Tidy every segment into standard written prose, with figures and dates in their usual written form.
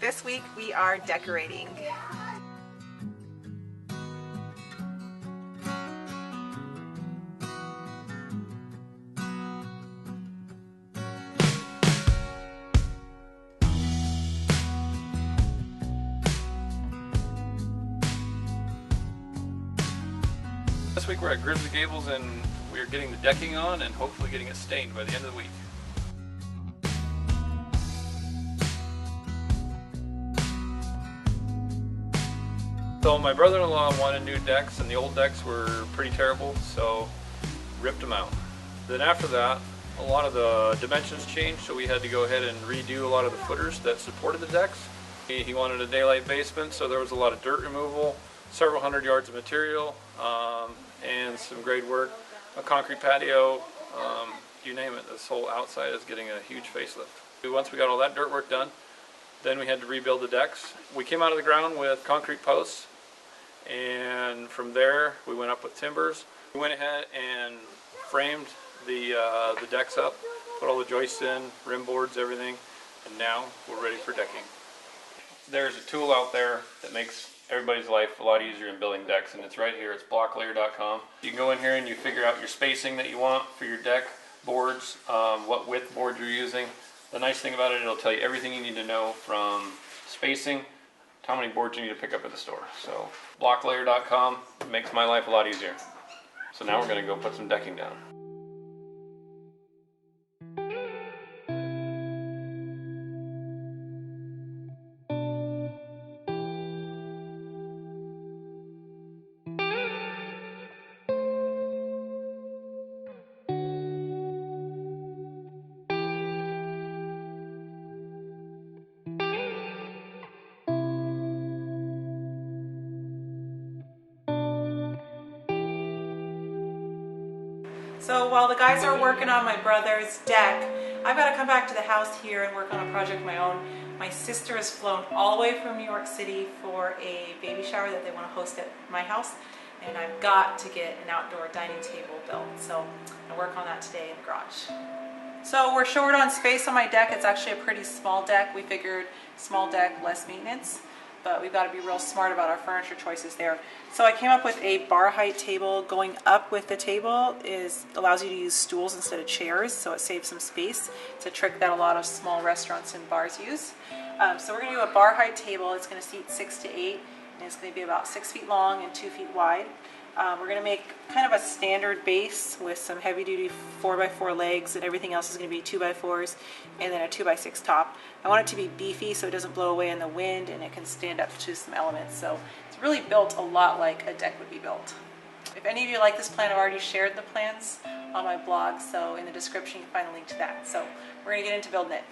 This week we are decorating. This week we're at Grizzly Gables and we're getting the decking on and hopefully getting it stained by the end of the week. So my brother-in-law wanted new decks and the old decks were pretty terrible, so ripped them out. Then after that, a lot of the dimensions changed, so we had to go ahead and redo a lot of the footers that supported the decks. He wanted a daylight basement, so there was a lot of dirt removal, several hundred yards of material, and some grade work, a concrete patio, you name it. This whole outside is getting a huge facelift. Once we got all that dirt work done, then we had to rebuild the decks. We came out of the ground with concrete posts, and from there we went up with timbers. We went ahead and framed the decks up, put all the joists in, rim boards, everything, and now we're ready for decking. There's a tool out there that makes everybody's life a lot easier in building decks, and it's right here. It's blocklayer.com. You can go in here and you figure out your spacing that you want for your deck boards, what width board you're using. The nice thing about it, it'll tell you everything you need to know from spacing to how many boards you need to pick up at the store. So blocklayer.com makes my life a lot easier. So now we're going to go put some decking down. So while the guys are working on my brother's deck, I've got to come back to the house here and work on a project of my own. My sister has flown all the way from New York City for a baby shower that they want to host at my house, and I've got to get an outdoor dining table built. So I'll work on that today in the garage. So we're short on space on my deck. It's actually a pretty small deck. We figured small deck, less maintenance, but we've got to be real smart about our furniture choices there. So I came up with a bar height table. Going up with the table allows you to use stools instead of chairs, so it saves some space. It's a trick that a lot of small restaurants and bars use. So we're going to do a bar height table. It's going to seat 6 to 8, and it's going to be about 6 feet long and 2 feet wide. We're going to make kind of a standard base with some heavy-duty 4x4 legs, and everything else is going to be 2x4s, and then a 2x6 top. I want it to be beefy so it doesn't blow away in the wind, and it can stand up to some elements. So it's really built a lot like a deck would be built. If any of you like this plan, I've already shared the plans on my blog, so in the description you can find a link to that. So we're going to get into building it.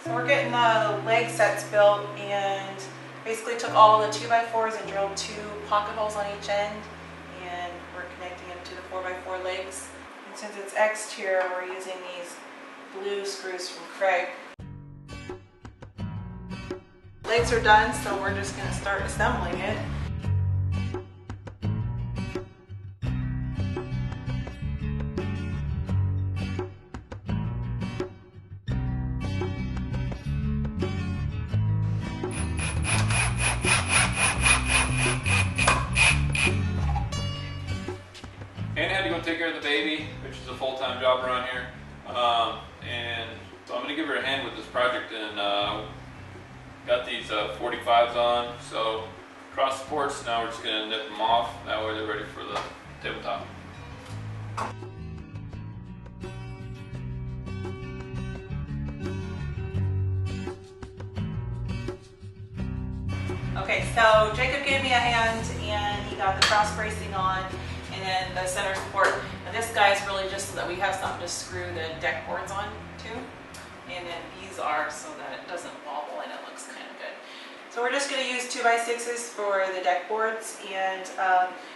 So we're getting the leg sets built, and basically took all the 2x4s and drilled 2 pocket holes on each end, and we're connecting them to the 4x4 legs. And since it's exterior, we're using these blue screws from Craig. Legs are done, so we're just going to start assembling it. And I had to go take care of the baby, which is a full-time job around here. And so I'm going to give her a hand with this project, and got these 45s on. So cross supports, now we're just going to nip them off. That way they're ready for the tabletop. Okay, so Jacob gave me a hand, and he got the cross bracing on, and then the center support. And this guy's really just so that we have something to screw the deck boards on to. And then these are so that it doesn't wobble and it looks kind of good. So we're just going to use 2x6s for the deck boards, and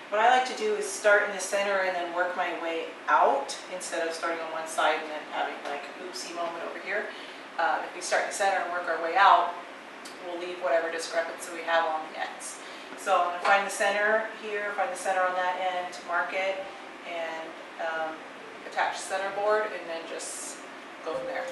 what I like to do is start in the center and then work my way out instead of starting on one side and then having like an oopsie moment over here. If we start in the center and work our way out, we'll leave whatever discrepancy we have on the ends. So I'm going to find the center here, find the center on that end, mark it, and attach the center board, and then just go from there.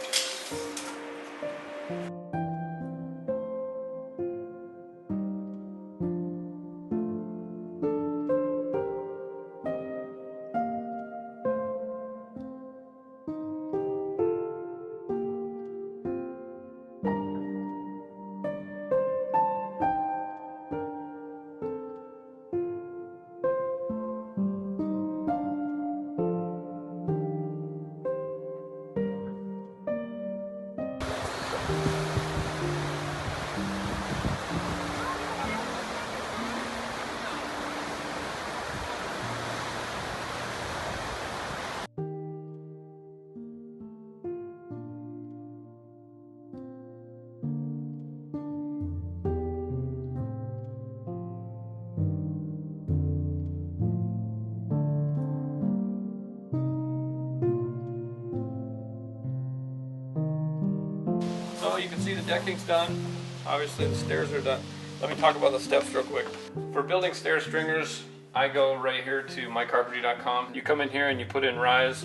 So you can see the decking's done. Obviously the stairs are done. Let me talk about the steps real quick. For building stair stringers, I go right here to mycarpentry.com. You come in here and you put in rise.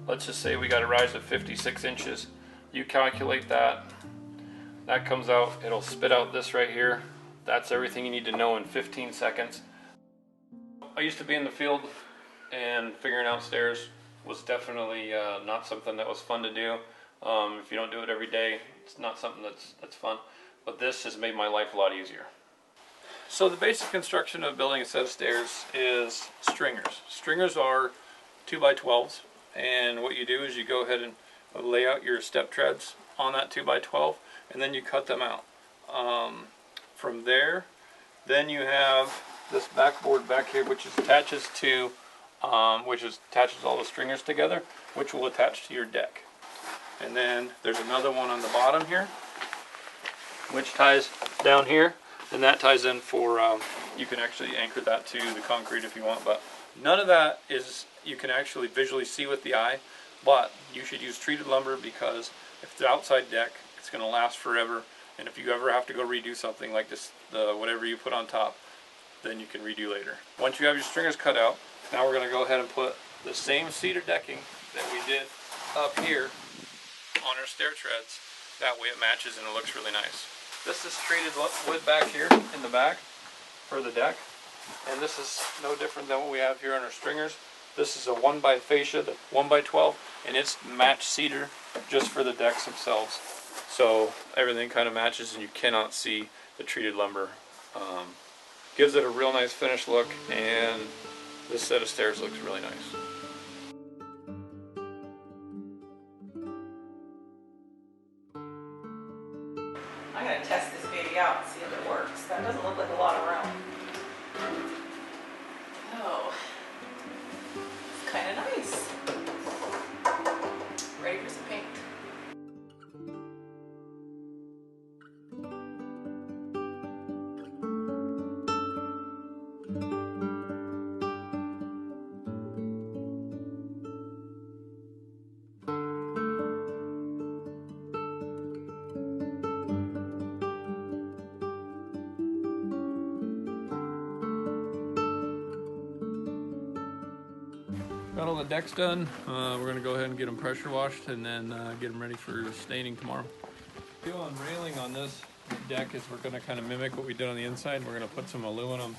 Let's just say we got a rise of 56 inches. You calculate that. That comes out. It'll spit out this right here. That's everything you need to know in 15 seconds. I used to be in the field, and figuring out stairs was definitely not something that was fun to do. If you don't do it every day, it's not something that's fun. But this has made my life a lot easier. So the basic construction of building a set of stairs is stringers. Stringers are 2x12s, and what you do is you go ahead and lay out your step treads on that 2x12, and then you cut them out. From there, then you have this backboard back here, which attaches to, attaches all the stringers together, which will attach to your deck. And then there's another one on the bottom here, which ties down here, and that ties in for, you can actually anchor that to the concrete if you want, but none of that is, you can actually visually see with the eye, but you should use treated lumber because if it's outside deck, it's going to last forever, and if you ever have to go redo something like this, whatever you put on top, then you can redo later. Once you have your stringers cut out, now we're going to go ahead and put the same cedar decking that we did up here on our stair treads. That way it matches and it looks really nice. This is treated wood back here in the back for the deck, and this is no different than what we have here on our stringers. This is a 1x fascia, the 1x12, and it's matched cedar just for the decks themselves. So everything kind of matches and you cannot see the treated lumber. Gives it a real nice finished look, and this set of stairs looks really nice. I'm going to test this baby out and see if it works. That doesn't look like a lot of room. Oh, it's kind of nice. Ready for some paint. Got all the decks done. We're going to go ahead and get them pressure washed and then get them ready for staining tomorrow. The deal on railing on this deck is we're going to kind of mimic what we did on the inside. We're going to put some aluminum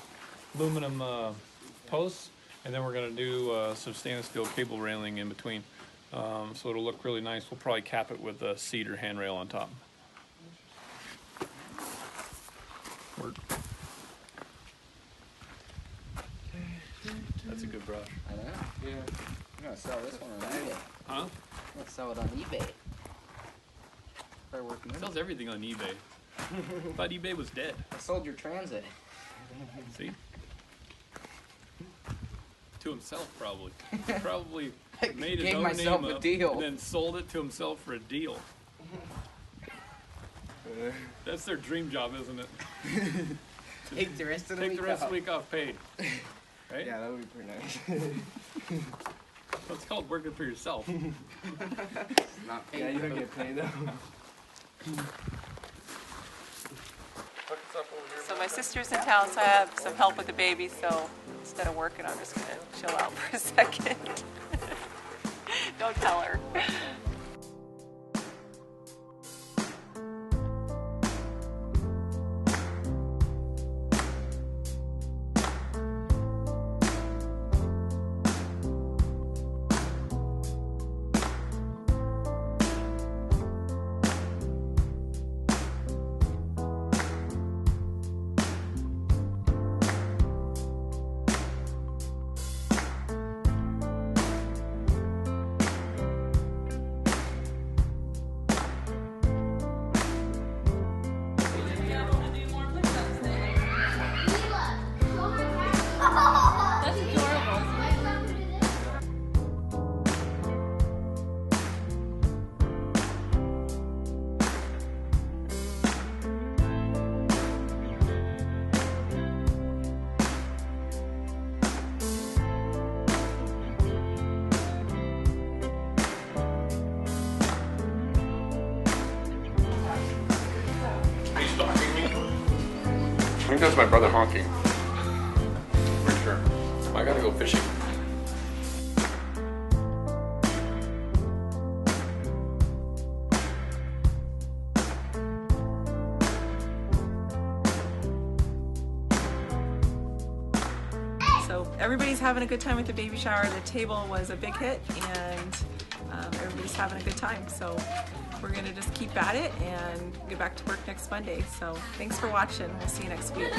posts, and then we're going to do some stainless steel cable railing in between. So it'll look really nice. We'll probably cap it with a cedar handrail on top. That's a good brush. I know. Yeah. I'm gonna sell this one on eBay. Huh? I'm gonna sell it on eBay. Start working. It sells everything on eBay. I thought eBay was dead. I sold your Transit. See? To himself, probably. He probably made his Gave own myself name a up deal. and then sold it to himself for a deal. That's their dream job, isn't it? Take the rest of the Take week the rest off. of the week off paid. Right? Yeah, that would be pretty nice. Well, it's called working for yourself. Not paid. Yeah, you don't get paid though. So my sister's in town, so I have some help with the baby, so instead of working, I'm just going to chill out for a second. Don't tell her. think that's my brother honking. For sure. I gotta go fishing. So everybody's having a good time with the baby shower. The table was a big hit, and everybody's having a good time. So we're gonna just keep at it and get back to work next Monday. So thanks for watching. We'll see you next week.